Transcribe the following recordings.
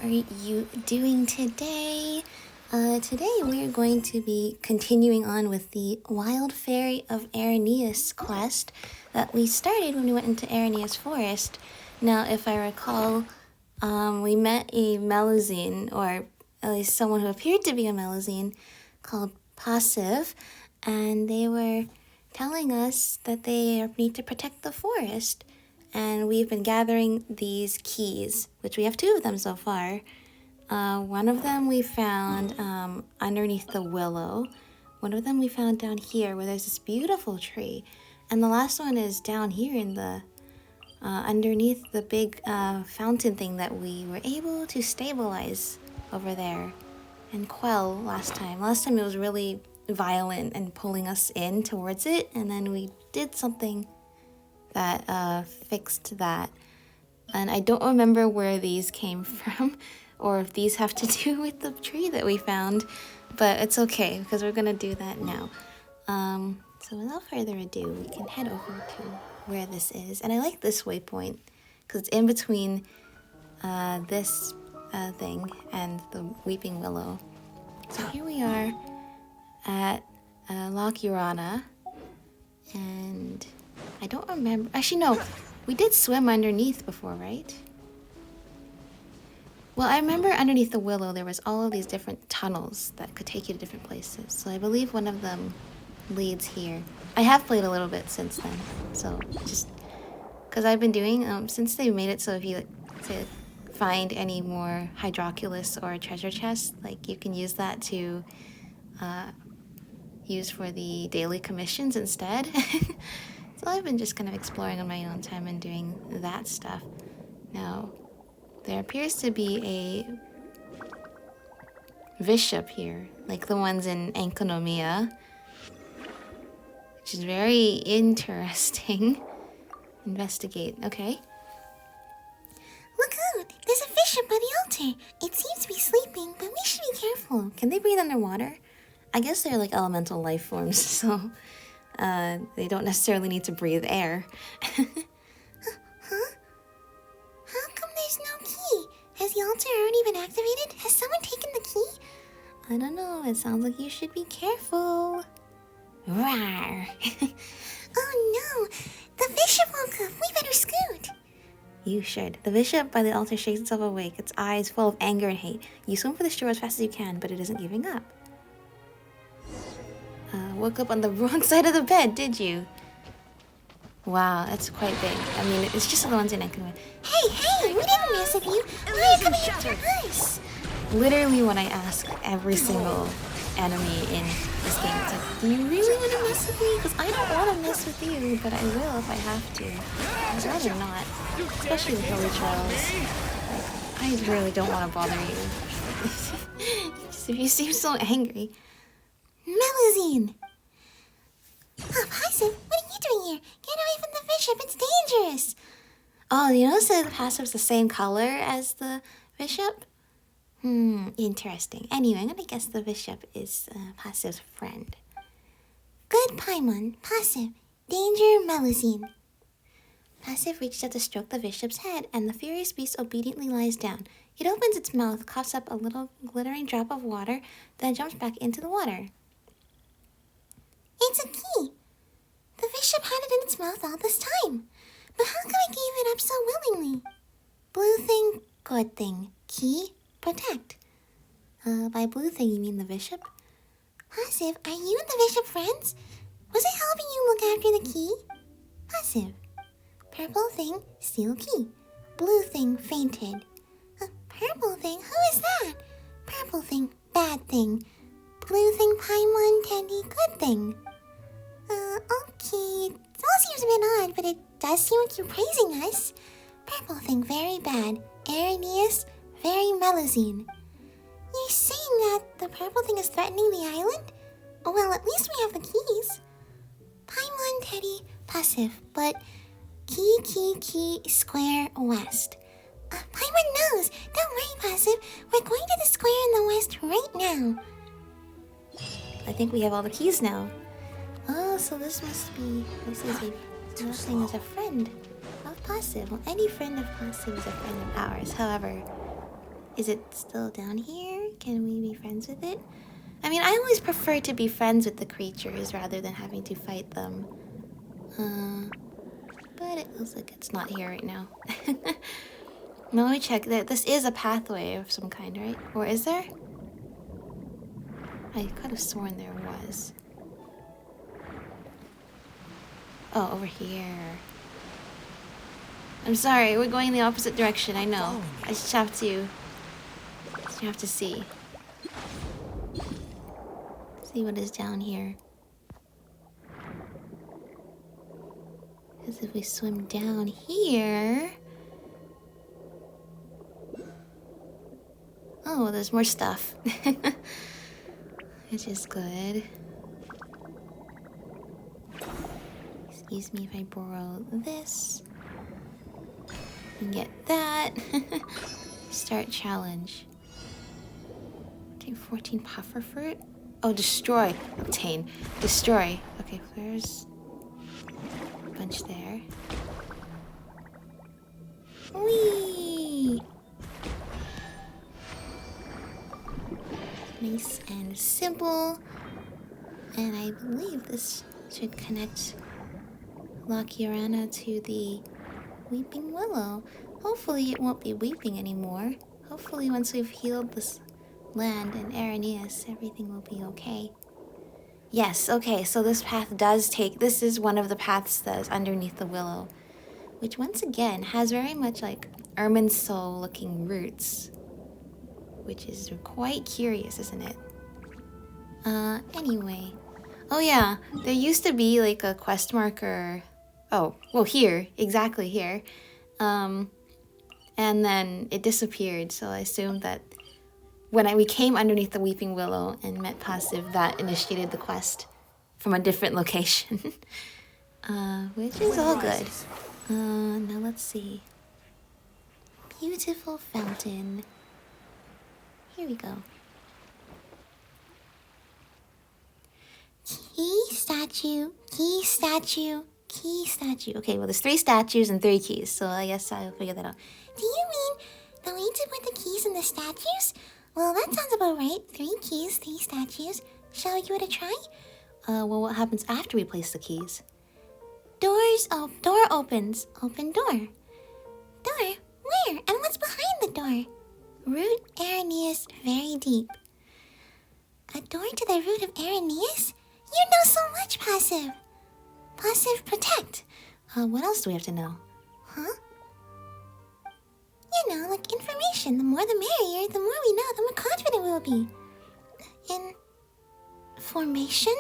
are you doing today? Today we're going to be continuing on with the Wild Fairy of Erinnyes quest that we started when we went into Erinnyes Forest. Now, if I recall, we met a Melusine, or at least someone who appeared to be a Melusine, called Pahsiv, and they were telling us that they need to protect the forest. And we've been gathering these keys, which we have 2 of them so far. One of them we found underneath the willow. One of them we found down here where there's this beautiful tree. And the last one is down here in the underneath the big fountain thing that we were able to stabilize over there and quell last time. Last time it was really violent and pulling us in towards it, and then we did something that fixed that. And I don't remember where these came from or if these have to do with the tree that we found, but it's okay because we're gonna do that now. So without further ado, we can head over to where this is. And I like this waypoint because it's in between this thing and the weeping willow. So here we are at Loch Urana, and I don't remember. Actually, no. We did swim underneath before, right? Well, I remember underneath the willow there was all of these different tunnels that could take you to different places. So I believe one of them leads here. I have played a little bit since then. So just because I've been doing, since they made it so if you to find any more hydroculus or treasure chests, like you can use that to use for the daily commissions instead. So I've been just kind of exploring on my own time and doing that stuff. Now, there appears to be a bishop here, like the ones in Enconomia, which is very interesting. Investigate, okay. Look out! There's a bishop by the altar. It seems to be sleeping, but we should be careful. Can they breathe underwater? I guess they're like elemental life forms, so they don't necessarily need to breathe air. Huh? How come there's no key? Has the altar already been activated? Has someone taken the key? I don't know. It sounds like you should be careful. Rawr. Oh no! The bishop woke up. We better scoot. You should. The bishop by the altar shakes itself awake, its eyes full of anger and hate. You swim for the shore as fast as you can, but it isn't giving up. Woke up on the wrong side of the bed, did you? Wow, that's quite big. I mean, it's just the ones in Enconomia. Hey! We didn't mess with you. Why are you coming after us? Literally what I ask every single enemy in this game. It's like, do you really want to mess with me? Because I don't want to mess with you, but I will if I have to. I'd rather not. Especially with Holy Trials. Like, I really don't want to bother you. Just if you seem so angry. Melusine! Oh, Pahsiv, what are you doing here? Get away from the bishop, it's dangerous! Oh, you notice that the Pahsiv's the same color as the bishop? Interesting. Anyway, I'm gonna guess the bishop is Pahsiv's friend. Good Paimon, Pahsiv. Danger, Melusine. Pahsiv reaches out to stroke the bishop's head, and the furious beast obediently lies down. It opens its mouth, coughs up a little glittering drop of water, then jumps back into the water. It's a key. The bishop had it in its mouth all this time. But how come it gave it up so willingly? Blue thing, good thing. Key, protect. By blue thing you mean the bishop? Pahsiv, are you and the bishop friends? Was it helping you look after the key? Pahsiv. Purple thing, steal key. Blue thing, fainted. Purple thing, who is that? Purple thing, bad thing. Blue thing, Paimon, Teddy, good thing. Okay, it all seems a bit odd, but it does seem like you're praising us. Purple thing, very bad. Erinnyes, very Melusine. You're saying that the purple thing is threatening the island? Oh, well, at least we have the keys. Paimon, Teddy, Pahsiv, but key, square, west. Paimon knows. Don't worry, Pahsiv. We're going to the square in the west right now. I think we have all the keys now. Oh, so this is nothing as a friend of Pahsiv. Well, any friend of Pahsiv is a friend of ours. However, Is it still down here? Can we be friends with it? I mean, I always prefer to be friends with the creatures rather than having to fight them. But it looks like it's not here right now. Now let me check. This is a pathway of some kind, right? Or is there? I could have sworn there was. Oh, over here. I'm sorry, we're going the opposite direction, I know. I just have to see. See what is down here. Because if we swim down here... Oh, there's more stuff. Which is good. Excuse me if I borrow this. And get that. Start challenge. Take 14 puffer fruit. Oh, destroy. Obtain. Destroy. Okay, there's a bunch there. Whee! Nice and simple. And I believe this should connect Lakiarana to the Weeping Willow. Hopefully it won't be weeping anymore. Hopefully once we've healed this land and Erinnyes, everything will be okay. Yes, okay, so this path does take... This is one of the paths that is underneath the willow, which once again has very much like Irminsul looking roots, which is quite curious, isn't it? Anyway. Oh yeah, there used to be like a quest marker. Oh, well here, exactly here. And then it disappeared, so I assumed that when we came underneath the Weeping Willow and met Pahsiv, that initiated the quest from a different location. Which is all good. Now let's see. Beautiful fountain. Here we go. Key statue, key statue, key statue. Okay, well there's 3 statues and 3 keys, so I guess I'll figure that out. Do you mean the way to put the keys in the statues? Well, that sounds about right. 3 keys, 3 statues. Shall we give it a try? Well, what happens after we place the keys? Door opens. Open door. Door? Where? And what's behind the door? Root Erinnyes very deep. A door to the root of Erinnyes? You know so much, Pahsiv. Pahsiv protect. What else do we have to know? Huh? You know, like information. The more the merrier. The more we know, the more confident we'll be. Information?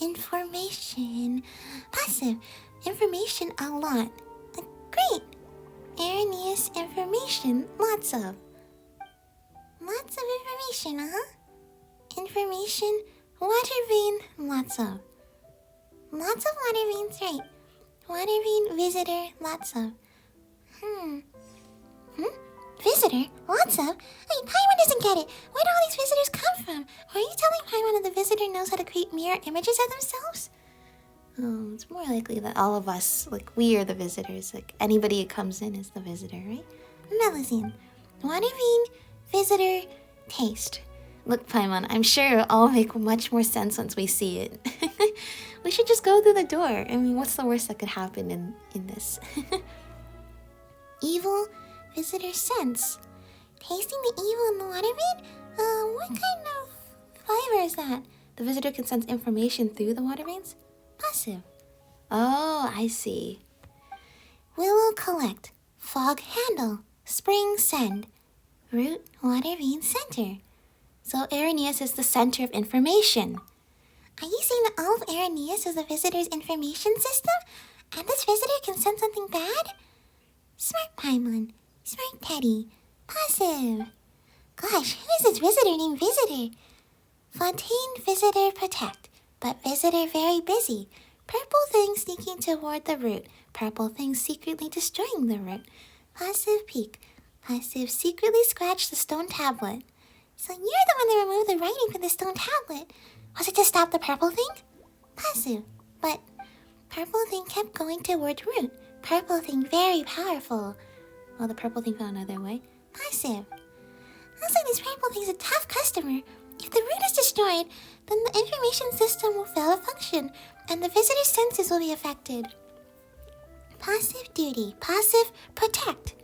Information. Pahsiv. Information a lot. Great. Erinnyes information. Lots of. Lots of information, huh? Information. Water vein. Lots of. Lots of water veins, right. Water vein visitor. Lots of. Visitor? Lots of? Wait, Paimon doesn't get it. Where do all these visitors come from? Are you telling Paimon that the visitor knows how to create mirror images of themselves? It's more likely that all of us, like, we are the visitors. Like, anybody who comes in is the visitor, right? Melazine. Water vein, visitor, taste. Look, Paimon, I'm sure it'll all make much more sense once we see it. We should just go through the door. I mean, what's the worst that could happen in this? Evil, visitor sense. Tasting the evil in the water vein? What kind of flavor is that? The visitor can sense information through the water veins? Pahsiv. Oh, I see. Willow collect. Fog handle. Spring send. Root water vein center. So Erinnyes is the center of information. Are you saying that all of Erinnyes is the visitor's information system? And this visitor can send something bad? Smart Paimon. Smart Teddy. Pahsiv. Gosh, who is this visitor named Visitor? Fontaine visitor protect, but visitor very busy. Purple thing sneaking toward the root. Purple thing secretly destroying the root. Pahsiv peek. Pahsiv secretly scratched the stone tablet. So you're the one that removed the writing from the stone tablet. Was it to stop the purple thing? Pahsiv. But purple thing kept going toward root. Purple thing very powerful. Well, the purple thing found another way. Pahsiv. Looks like this purple thing's a tough customer. If the route is destroyed, then the information system will fail to function, and the visitor's senses will be affected. Passive duty. Passive protect.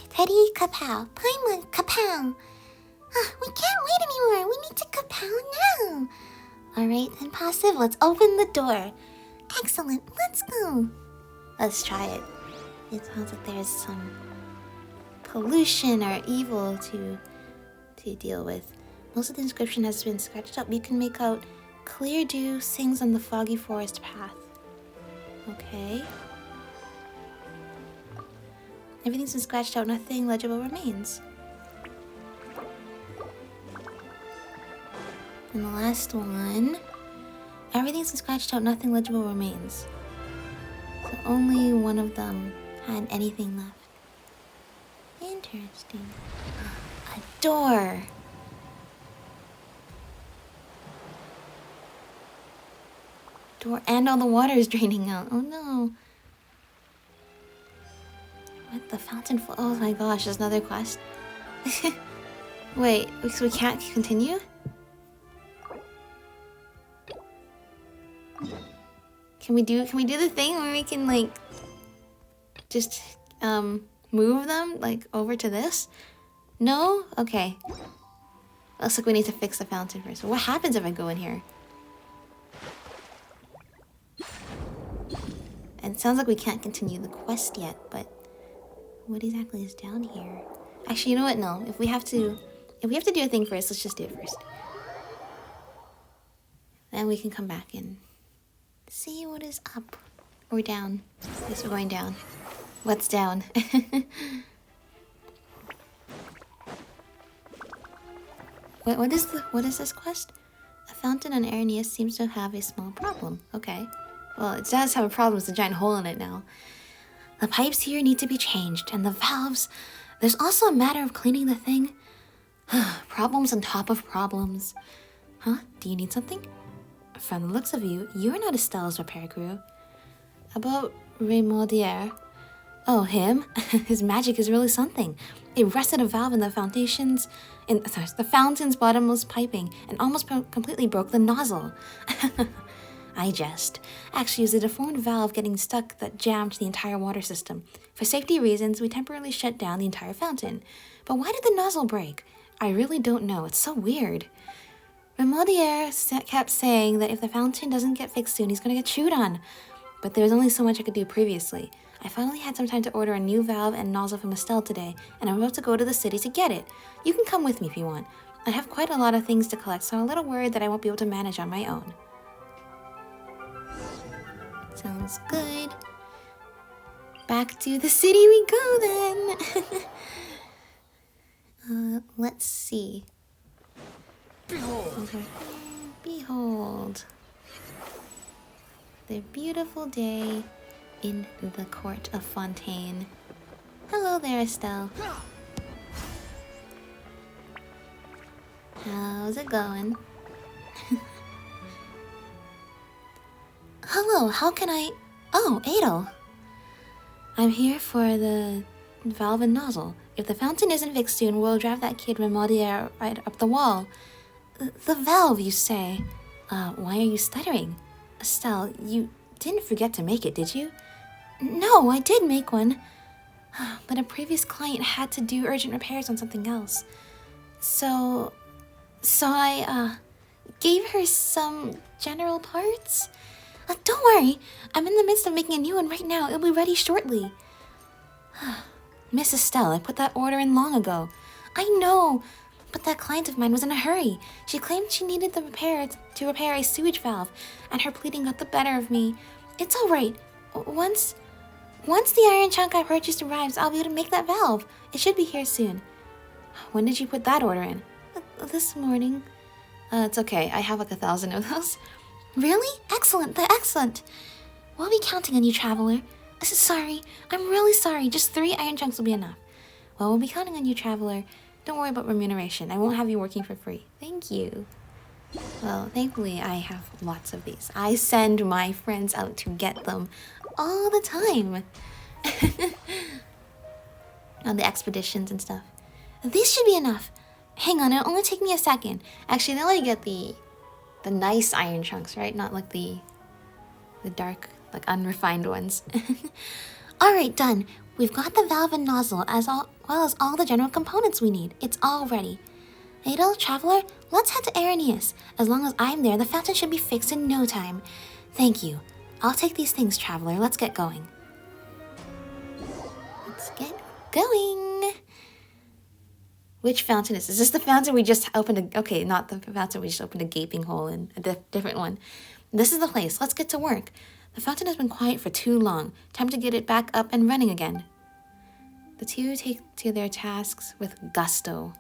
Teddy kapow. Paimon kapow. We can't wait anymore. We need to kapow now. Alright then, Passive, let's open the door. Excellent. Let's go. Let's try it. It sounds like there's some pollution or evil to deal with. Most of the inscription has been scratched up. You can make out clear dew sings on the foggy forest path. Okay. Everything's been scratched out, nothing legible remains. And the last one, everything's been scratched out, nothing legible remains. So only one of them had anything left. Interesting. A door. Door, and all the water is draining out. Oh no. What, the fountain? Oh my gosh, there's another quest. Wait, so we can't continue? Can we do the thing where we can like just move them like over to this? No? Okay. Looks like we need to fix the fountain first. What happens if I go in here? And it sounds like we can't continue the quest yet, but what exactly is down here? Actually, you know what? No. If we have to do a thing first, let's just do it first. Then we can come back and see what is up or down. I guess we're going down. What's down? What is this quest? A fountain on Erinnyes seems to have a small problem. Okay. Well, it does have a problem. There's a giant hole in it now. The pipes here need to be changed, and the valves. There's also a matter of cleaning the thing. Problems on top of problems. Huh? Do you need something? From the looks of you, you're not Estelle's repair crew. About Remaudier. Oh, him? His magic is really something. It wrested a valve in the the fountain's bottomless piping and almost completely broke the nozzle. I jest. Actually, it was a deformed valve getting stuck that jammed the entire water system. For safety reasons, we temporarily shut down the entire fountain. But why did the nozzle break? I really don't know. It's so weird. Remaudier kept saying that if the fountain doesn't get fixed soon, he's going to get chewed on. But there was only so much I could do previously. I finally had some time to order a new valve and nozzle from Estelle today, and I'm about to go to the city to get it. You can come with me if you want. I have quite a lot of things to collect, so I'm a little worried that I won't be able to manage on my own. Sounds good. Back to the city we go then. Let's see. Behold. The beautiful day in the court of Fontaine. Hello there, Estelle. How's it going? Hello, how can I... Oh, Adel. I'm here for the valve and nozzle. If the fountain isn't fixed soon, we'll drive that kid Remaudier right up the wall. The valve, you say? Why are you stuttering? Estelle, you didn't forget to make it, did you? No, I did make one. But a previous client had to do urgent repairs on something else. So I gave her some general parts. Don't worry, I'm in the midst of making a new one right now. It'll be ready shortly. Miss Estelle, I put that order in long ago. I know, but that client of mine was in a hurry. She claimed she needed the repair to repair a sewage valve, and her pleading got the better of me. It's all right. Once the iron chunk I purchased arrives, I'll be able to make that valve. It should be here soon. When did you put that order in? This morning. It's okay. I have like 1,000 of those. Really? Excellent. Excellent. We'll be counting on you, traveler. Sorry. I'm really sorry. Just 3 iron chunks will be enough. Well, we'll be counting on you, traveler. Don't worry about remuneration. I won't have you working for free. Thank you. Well, thankfully, I have lots of these. I send my friends out to get them all the time. On the expeditions and stuff. This should be enough. Hang on, it'll only take me a second. Actually, they'll only get the nice iron chunks, right? Not like the dark, like unrefined ones. Alright, done. We've got the valve and nozzle well as all the general components we need. It's all ready. Adel, Traveler, let's head to Erinnyes. As long as I'm there, the fountain should be fixed in no time. Thank you. I'll take these things, Traveler. Let's get going. Let's get going. Which fountain is this? Is this the fountain we just opened okay, not the fountain we just opened a gaping hole in. A different one. This is the place. Let's get to work. The fountain has been quiet for too long. Time to get it back up and running again. The two take to their tasks with gusto.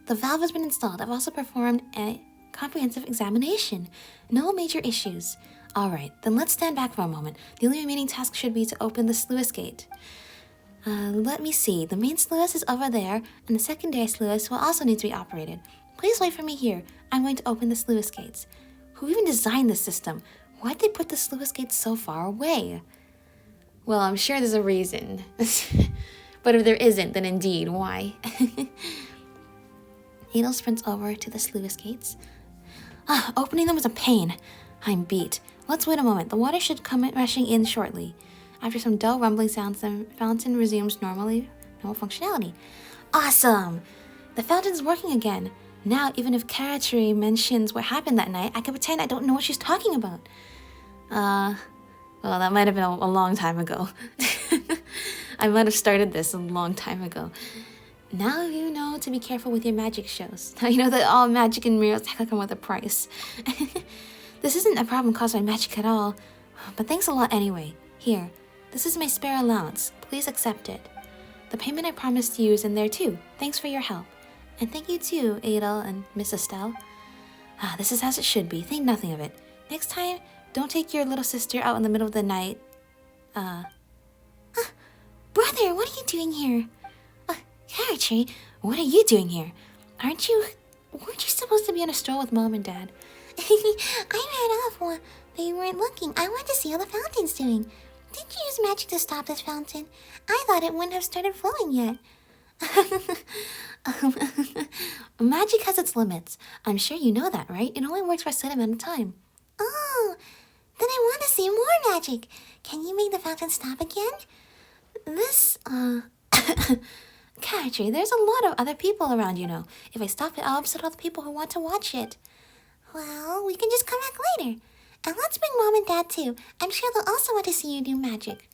The valve has been installed. I've also performed a comprehensive examination. No major issues. Alright, then let's stand back for a moment. The only remaining task should be to open the sluice gate. Let me see. The main sluice is over there, and the secondary sluice will also need to be operated. Please wait for me here. I'm going to open the sluice gates. Who even designed this system? Why'd they put the sluice gates so far away? Well, I'm sure there's a reason. But if there isn't, then indeed, why? Adel sprints over to the sluice gates. Opening them is a pain. I'm beat. Let's wait a moment. The water should come rushing in shortly. After some dull rumbling sounds, the fountain resumes normal functionality. Awesome! The fountain's working again. Now, even if Karatri mentions what happened that night, I can pretend I don't know what she's talking about. Well, that might have been a long time ago. I might have started this a long time ago. Now you know to be careful with your magic shows. Now you know that all magic and mirrors come with a price. This isn't a problem caused by magic at all. But thanks a lot anyway. Here, this is my spare allowance. Please accept it. The payment I promised you is in there too. Thanks for your help. And thank you too, Adel and Miss Estelle. This is as it should be. Think nothing of it. Next time, don't take your little sister out in the middle of the night. Brother, what are you doing here? Karatri, what are you doing here? Weren't you supposed to be on a stroll with Mom and Dad? I ran off while they weren't looking. I wanted to see how the fountain's doing. Did you use magic to stop this fountain? I thought it wouldn't have started flowing yet. Magic has its limits. I'm sure you know that, right? It only works for a set amount of time. Oh, then I want to see more magic. Can you make the fountain stop again? Karatri, there's a lot of other people around, you know. If I stop it, I'll upset all the people who want to watch it. Well, we can just come back later. And let's bring Mom and Dad too. I'm sure they'll also want to see you do magic.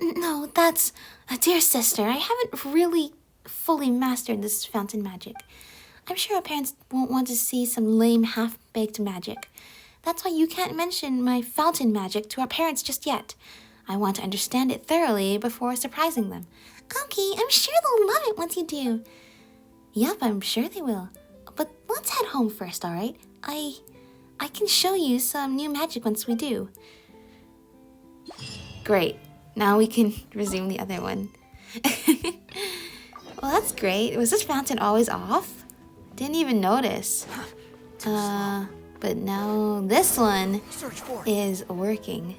No, that's... dear sister, I haven't really fully mastered this fountain magic. I'm sure our parents won't want to see some lame, half-baked magic. That's why you can't mention my fountain magic to our parents just yet. I want to understand it thoroughly before surprising them. Okay, I'm sure they'll love it once you do. Yep, I'm sure they will. But let's head home first, alright? I can show you some new magic once we do. Great. Now we can resume the other one. Well, that's great. Was this fountain always off? Didn't even notice. But now this one is working.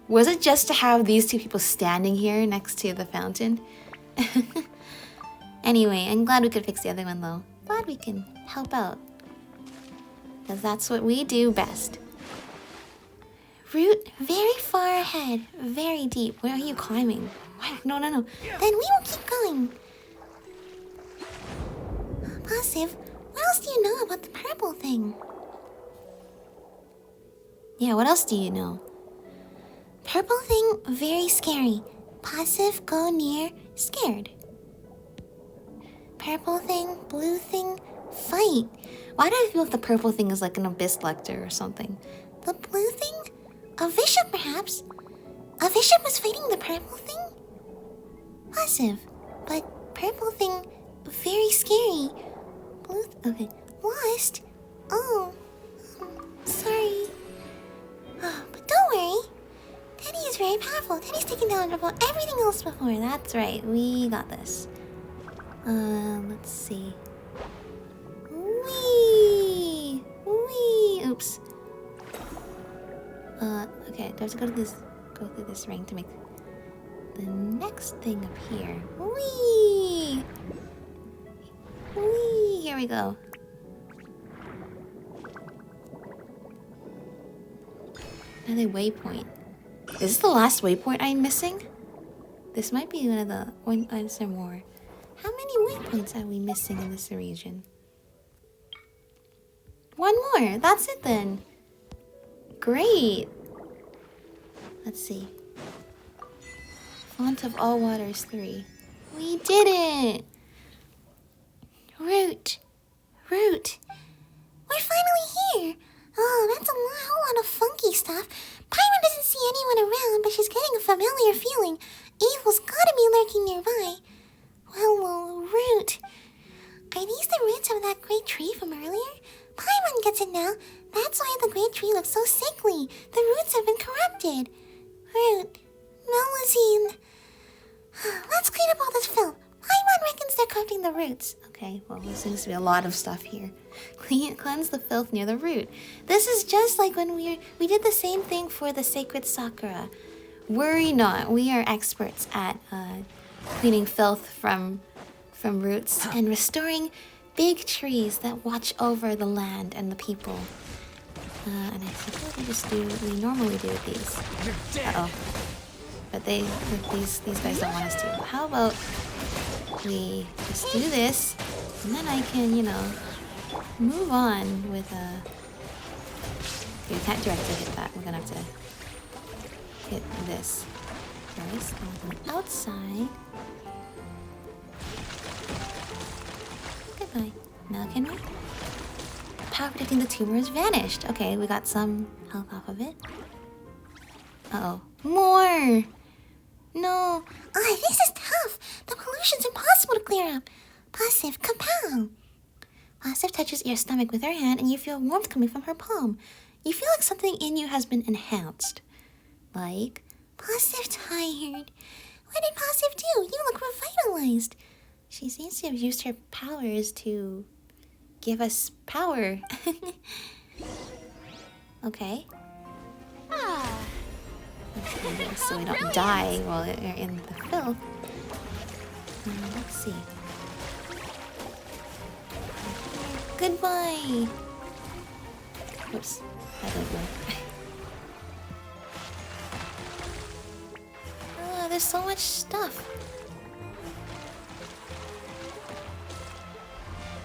Was it just to have these two people standing here next to the fountain? Anyway, I'm glad we could fix the other one though. Glad we can help out. Because that's what we do best. Route very far ahead, very deep. Where are you climbing? No. Then we will keep going. Pahsiv, what else do you know about the purple thing? Yeah, what else do you know? Purple thing, very scary. Pahsiv, go near, scared. Purple thing, blue thing, fight. Why do I feel like the purple thing is like an abyss lector or something? The blue thing? A bishop, perhaps? A bishop was fighting the purple thing? Pahsiv, but purple thing, very scary. Blue, okay, lost? Oh, sorry. But don't worry. Teddy is very powerful. Teddy's taken down about everything else before. That's right, we got this. Let's see. Whee! Oops. Okay, do I have to go to this go through this ring to make the next thing appear. Whee! Whee! Here we go. Another waypoint. Is this the last waypoint I'm missing? This might be one of the... Is there more? How many waypoints are we missing in this region? One more. That's it then. Great. Let's see. Font of all waters 3. We did it! Root. Root. We're finally here. Oh, that's a whole lot of funky stuff. Paimon doesn't see anyone around, but she's getting a familiar feeling. Evil's gotta be lurking nearby. Well, Root. Are these the roots of that great tree from earlier? Paimon gets it now. That's why the great tree looks so sickly. The roots have been corrupted. Root. Melusine. Let's clean up all this filth. Paimon reckons they're corrupting the roots. Okay, well, there seems to be a lot of stuff here. Cleanse the filth near the root. This is just like when we did the same thing for the sacred Sakura. Worry not, we are experts at cleaning filth from roots and restoring big trees that watch over the land and the people. And I suppose we just do what we normally do with these. Uh-oh. But these guys don't want us to. How about we just do this, and then I can, you know, move on with okay, we can't directly hit that. We're gonna have to hit this first. On the outside. Goodbye. Now can we? Power protecting the tumor has vanished. Okay, we got some health off of it. Uh-oh. More! No. This is tough. The pollution's impossible to clear up. Pahsiv, kapow! Pahsiv touches your stomach with her hand and you feel warmth coming from her palm. You feel like something in you has been enhanced. Like? Pahsiv tired. What did Pahsiv do? You look revitalized. She seems to have used her powers to give us power. Okay. Let's do this so we don't die while we're in the filth. Let's see. Goodbye! Oops, that didn't work. Oh, there's so much stuff.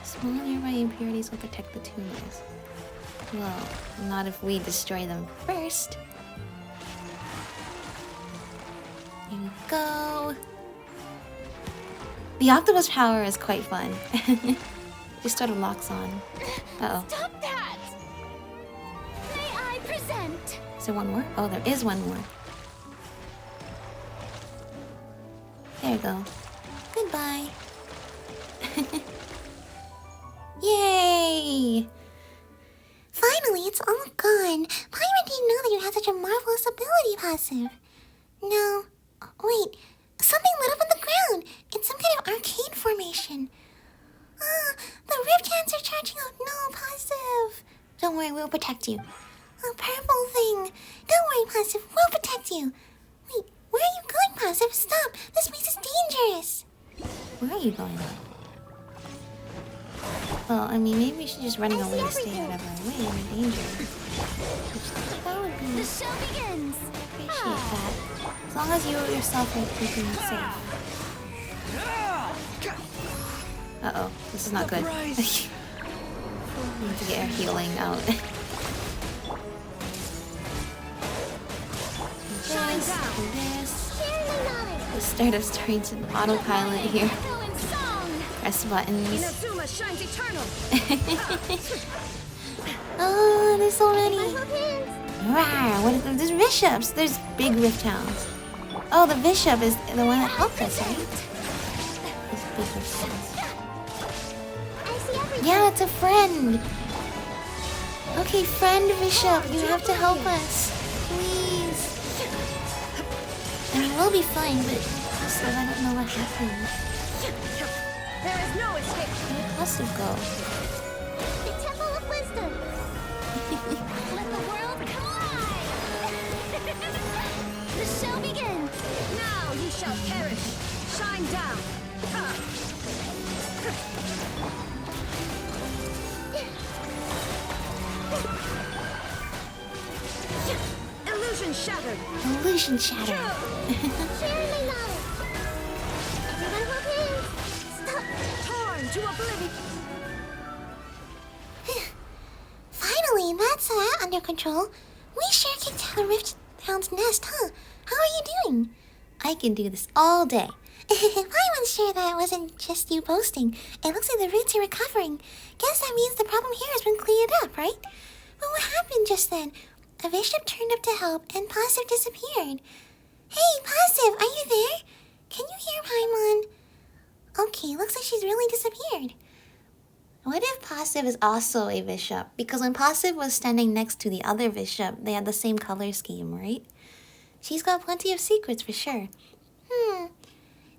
Small nearby impurities will protect the tumors. Well, not if we destroy them first. Here we go. The octopus power is quite fun. Just sort of locks on. Uh-oh. Stop that! May I present? Is there one more? Oh, there is one more. There you go. Goodbye. Yay! Finally, it's all gone. Paimon didn't know that you had such a marvelous ability, Pahsiv. No. Wait. Something lit up on the ground. It's some kind of arcane formation. The rift hands are charging out. No, Pahsiv. Don't worry, we'll protect you. A purple thing. Don't worry, Pahsiv. We'll protect you. Wait, where are you going, Pahsiv? Stop. This place is dangerous. Where are you going? Well, I mean, maybe we should just running away to stay out of our way in danger. That would be... The show begins. Appreciate that. As long as you yourself are keeping me safe. Uh-oh, this is not good. We need to get our healing out. This. The start of starting to autopilot here. Press buttons. Oh, there's so many. Rawr, what are there's bishops. There's big rift hounds. Oh, the bishop is the one that helped us, right? These big rift hounds. Yeah, it's a friend. Okay, friend bishop, you have to help us. Please. I mean, we'll be fine, but also I don't know what happened. There is no escape. Where did Pahsiv go? The Temple of Wisdom. Let the world collide. The shattered. Illusion shatter. Sharing my knowledge. Everyone will be torn to oblivion. Finally, that's that under control. We sure kicked out the Rift Hound's nest, huh? How are you doing? I can do this all day. Paimon's sure that wasn't just you boasting. It looks like the roots are recovering. Guess that means the problem here has been cleared up, right? But what happened just then? A bishop turned up to help, and Pahsiv disappeared. Hey, Pahsiv, are you there? Can you hear Paimon? Okay, looks like she's really disappeared. What if Pahsiv is also a bishop? Because when Pahsiv was standing next to the other bishop, they had the same color scheme, right? She's got plenty of secrets for sure.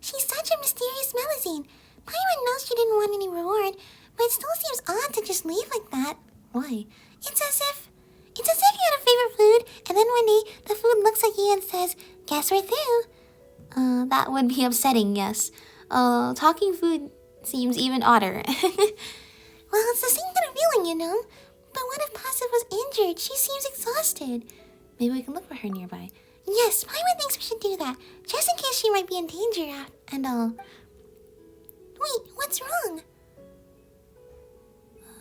She's such a mysterious Melusine. Paimon knows she didn't want any reward, but it still seems odd to just leave like that. Why? It's as if you had a favorite food, and then one day the food looks at you and says, "Guess we're through." That would be upsetting, yes. Talking food seems even odder. Well, it's the same kind of feeling, you know. But what if Pahsiv was injured? She seems exhausted. Maybe we can look for her nearby. Yes, Paimon thinks we should do that, just in case she might be in danger and all. Wait, what's wrong?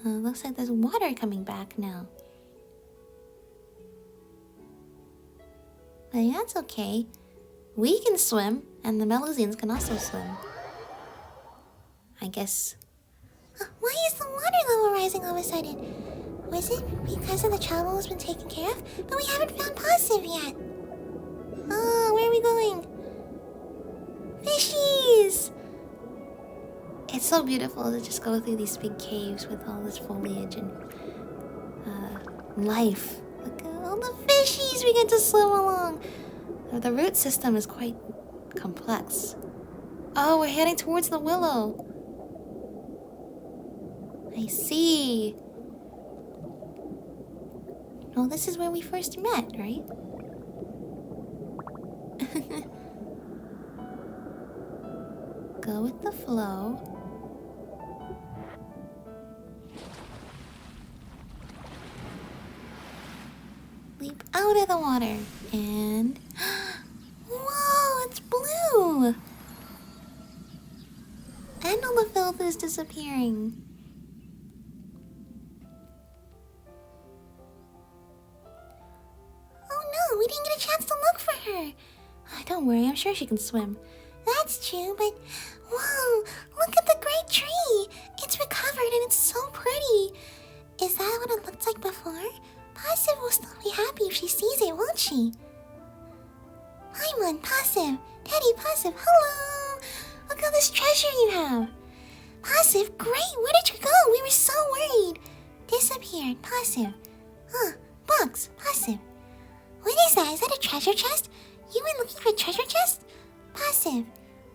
Looks like there's water coming back now. But that's okay. We can swim, and the Melusines can also swim. I guess. Why is the water level rising all of a sudden? Was it because of the trouble has been taken care of? But we haven't found Pahsiv yet. Oh, where are we going? Fishies! It's so beautiful to just go through these big caves with all this foliage and life. Look at all the fishies we get to swim along. The root system is quite complex. Oh, we're heading towards the willow. I see. Well, this is where we first met, right? Go with the flow. Leap out of the water and whoa, it's blue! And all the filth is disappearing. Oh no, we didn't get a chance to look for her. Don't worry, I'm sure she can swim. That's true, but whoa, look at the great tree. It's recovered and it's so pretty. Is that what it looked like before? Pahsiv will still be happy if she sees it, won't she? Paimon, Pahsiv, Teddy, Pahsiv, hello! Look at all this treasure you have. Pahsiv, great, where did you go? We were so worried. Disappeared, Pahsiv. Box, Pahsiv. What is that? Is that a treasure chest? You were looking for a treasure chest? Pahsiv,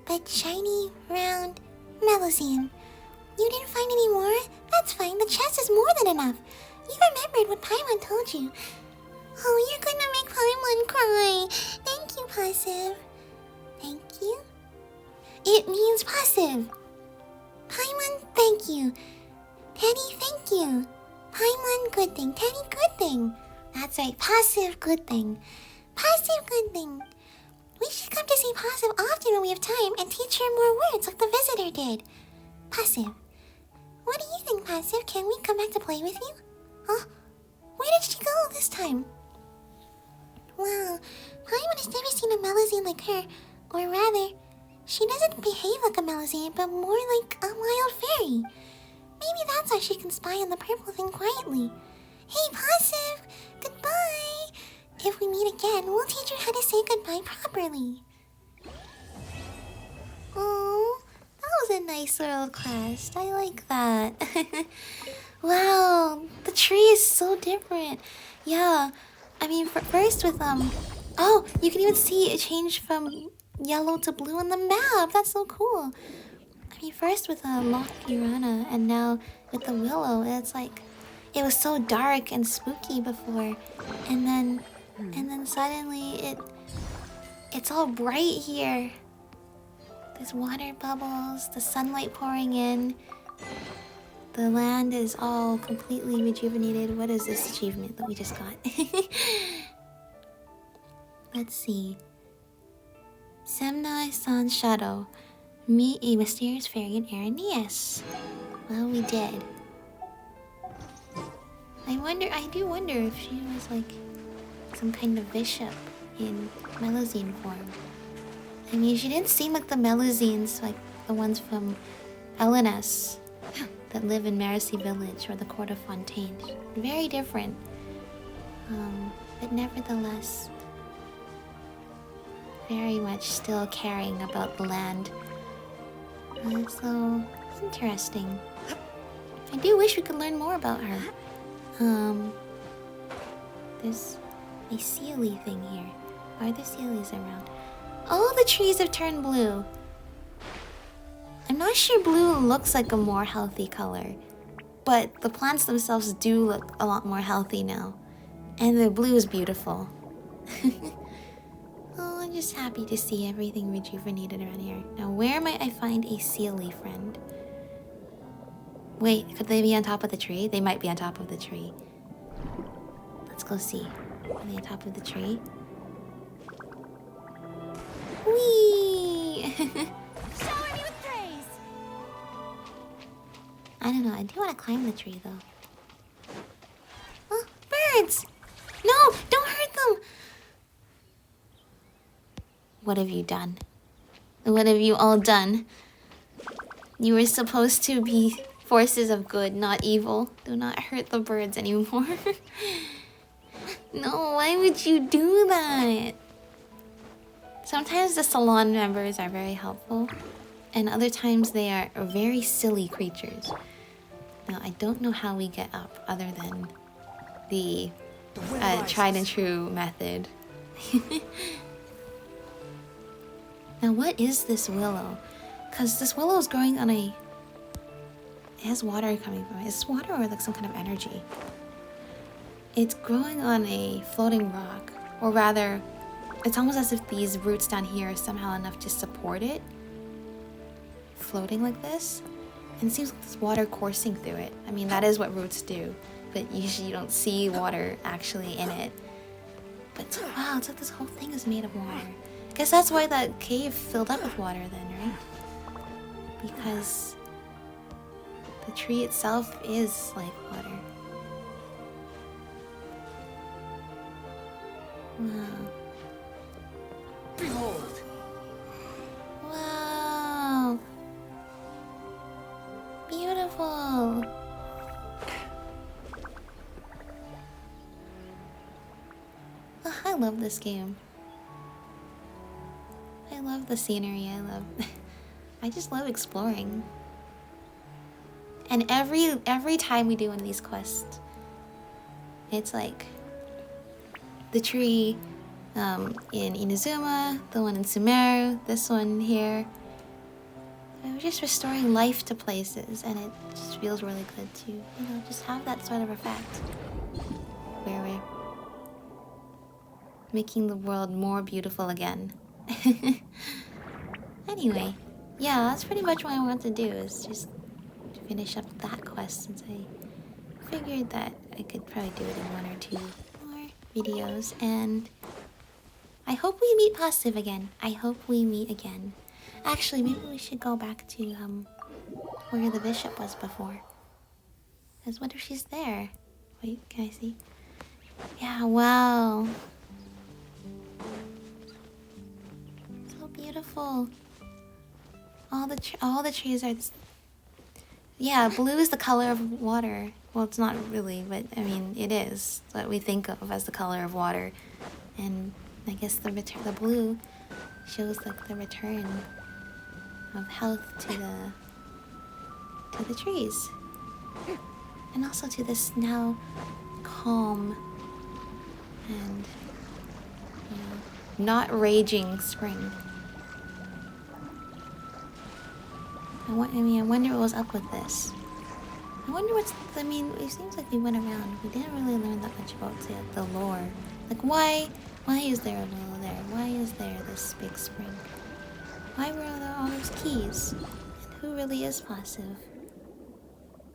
but shiny, round, Melusine. You didn't find any more? That's fine, the chest is more than enough. You remembered what Paimon told you. Oh, you're gonna make Paimon cry. Thank you, Pahsiv. Thank you? It means Pahsiv. Paimon, thank you. Teddy, thank you. Paimon, good thing. Teddy, good thing. That's right, Pahsiv, good thing. Pahsiv, good thing. We should come to see Pahsiv often when we have time and teach her more words like the visitor did. Pahsiv. What do you think, Pahsiv? Can we come back to play with you? Huh? Where did she go this time? Wow, Paimon has never seen a Melusine like her. Or rather, she doesn't behave like a Melusine, but more like a wild fairy. Maybe that's why she can spy on the purple thing quietly. Hey, Pahsiv! Goodbye! If we meet again, we'll teach her how to say goodbye properly. Oh, that was a nice little quest. I like that. Wow, the tree is so different. Yeah, I mean, first with oh, you can even see it change from yellow to blue on the map. That's so cool. I mean, first with Loch Urana, and now with the willow, it's like it was so dark and spooky before, and then suddenly it's all bright here. There's water bubbles, the sunlight pouring in. The land is all completely rejuvenated. What is this achievement that we just got? Let's see. Semna Sans Shadow. Meet a mysterious fairy in Erinnyes. Well, we did. I do wonder if she was like some kind of bishop in Melusine form. I mean, she didn't seem like the Melusines, like the ones from Erinnyes that live in Mercy Village or the court of Fontaine. Very different. But nevertheless, very much still caring about the land. So, it's interesting. I do wish we could learn more about her. There's a Sealy thing here. Are there Sealies around? All the trees have turned blue. I'm not sure blue looks like a more healthy color, but the plants themselves do look a lot more healthy now. And the blue is beautiful. Oh, I'm just happy to see everything rejuvenated around here. Now, where might I find a Sealy friend? Wait, could they be on top of the tree? They might be on top of the tree. Let's go see. Are they on top of the tree? Whee! Shower me with praise. I don't know. I do want to climb the tree, though. Oh, birds! No! Don't hurt them! What have you done? What have you all done? You were supposed to be forces of good, not evil. Do not hurt the birds anymore. No, why would you do that? Sometimes the salon members are very helpful, and other times they are very silly creatures. Now, I don't know how we get up other than the tried and true method. Now, what is this willow? Because this willow is growing on a... It has water coming from it. Is this water or like some kind of energy? It's growing on a floating rock. Or rather, it's almost as if these roots down here are somehow enough to support it. Floating like this. And it seems like there's water coursing through it. I mean, that is what roots do. But usually you don't see water actually in it. But wow, it's like this whole thing is made of water. I guess that's why that cave filled up with water then, right? Because the tree itself is like water. Wow. Behold! Wow. Beautiful. Oh, I love this game. I love the scenery. I just love exploring. And every time we do one of these quests, it's like the tree in Inazuma, the one in Sumeru, this one here. We're just restoring life to places, and it just feels really good to, just have that sort of effect where we're making the world more beautiful again. Anyway, yeah, that's pretty much what I want to do, is just to finish up that quest, since I figured that I could probably do it in one or two more videos, and I hope we meet Pahsiv again. I hope we meet again. Actually, maybe we should go back to where the bishop was before. Because what if she's there? Wait, can I see? Yeah, wow. So beautiful. All the trees are... Yeah, blue is the color of water. Well, it's not really, but I mean, it is. It's what we think of as the color of water. And I guess the blue shows like the return of health to the trees. And also to this now calm and not raging spring. I wonder what was up with this. I wonder it seems like we went around. We didn't really learn that much about the lore. Like, why is there a willow there? Why is there this big spring? Why were there all those keys? And who really is Pahsiv?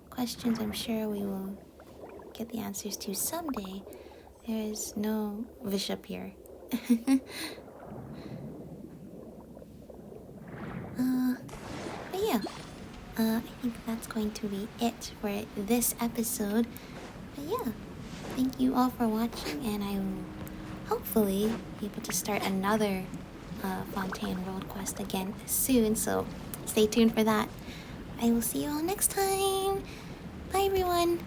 Questions I'm sure we will get the answers to someday. There is no bishop here. But yeah, I think that's going to be it for this episode. But yeah, thank you all for watching, and I will hopefully be able to start another Fontaine World Quest again soon, so stay tuned for that. I will see you all next time. Bye, everyone.